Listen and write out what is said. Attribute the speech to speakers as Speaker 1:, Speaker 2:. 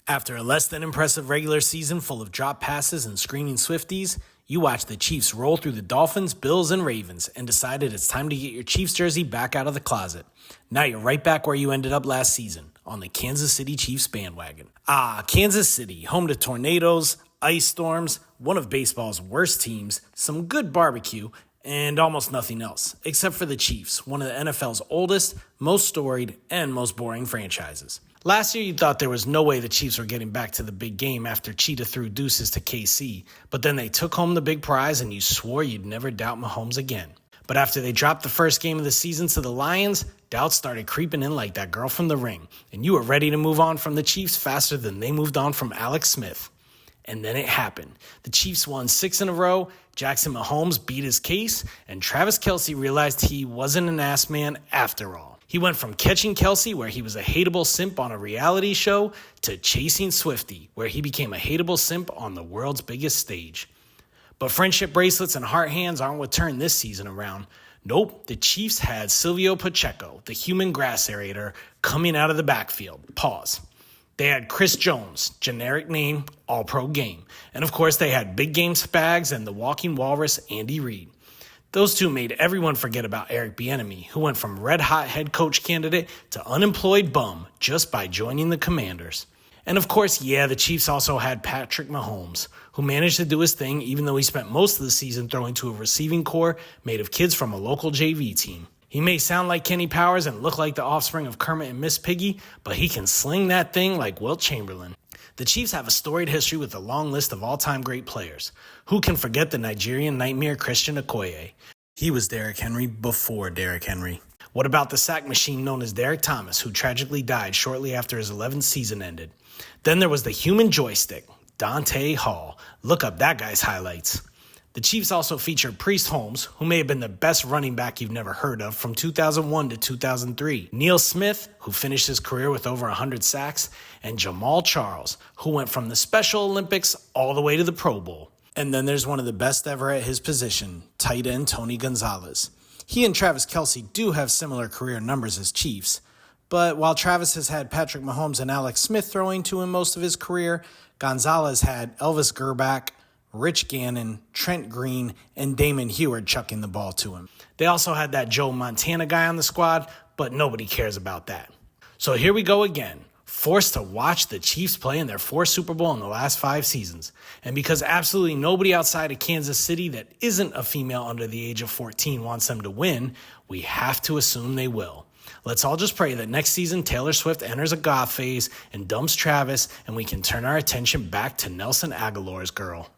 Speaker 1: After a less than impressive regular season full of drop passes and screaming Swifties, you watched the Chiefs roll through the Dolphins, Bills, and Ravens and decided it's time to get your Chiefs jersey back out of the closet. Now you're right back where you ended up last season, on the Kansas City Chiefs bandwagon. Kansas City, home to tornadoes, ice storms, one of baseball's worst teams, some good barbecue, and almost nothing else, except for the Chiefs, one of the NFL's oldest, most storied, and most boring franchises. Last year, you thought there was no way the Chiefs were getting back to the big game after Cheetah threw deuces to KC, but then they took home the big prize and you swore you'd never doubt Mahomes again. But after they dropped the first game of the season to the Lions, doubts started creeping in like that girl from The Ring, and you were ready to move on from the Chiefs faster than they moved on from Alex Smith. And then it happened. The Chiefs won 6 in a row, Jackson Mahomes beat his case, and Travis Kelce realized he wasn't an ass man after all. He went from catching Kelce, where he was a hateable simp on a reality show, to chasing Swiftie, where he became a hateable simp on the world's biggest stage. But friendship bracelets and heart hands aren't what turned this season around. Nope, the Chiefs had Silvio Pacheco, the human grass aerator, coming out of the backfield. Pause. They had Chris Jones, generic name, all-pro game. And of course, they had big game Spags and the walking walrus, Andy Reid. Those two made everyone forget about Eric Bieniemy, who went from red-hot head coach candidate to unemployed bum just by joining the Commanders. And of course, the Chiefs also had Patrick Mahomes, who managed to do his thing even though he spent most of the season throwing to a receiving core made of kids from a local JV team. He may sound like Kenny Powers and look like the offspring of Kermit and Miss Piggy, but he can sling that thing like Wilt Chamberlain. The Chiefs have a storied history with a long list of all-time great players. Who can forget the Nigerian nightmare Christian Okoye? He was Derrick Henry before Derrick Henry. What about the sack machine known as Derrick Thomas, who tragically died shortly after his 11th season ended? Then there was the human joystick, Dante Hall. Look up that guy's highlights. The Chiefs also featured Priest Holmes, who may have been the best running back you've never heard of from 2001 to 2003. Neil Smith, who finished his career with over 100 sacks, and Jamal Charles, who went from the Special Olympics all the way to the Pro Bowl. And then there's one of the best ever at his position, tight end Tony Gonzalez. He and Travis Kelce do have similar career numbers as Chiefs, but while Travis has had Patrick Mahomes and Alex Smith throwing to him most of his career, Gonzalez had Elvis Grbac, Rich Gannon, Trent Green, and Damon Heward chucking the ball to him. They also had that Joe Montana guy on the squad, but nobody cares about that. So here we go again, forced to watch the Chiefs play in their 4th Super Bowl in the last 5 seasons. And because absolutely nobody outside of Kansas City that isn't a female under the age of 14 wants them to win, we have to assume they will. Let's all just pray that next season Taylor Swift enters a goth phase and dumps Travis, and we can turn our attention back to Nelson Aguilar's girl.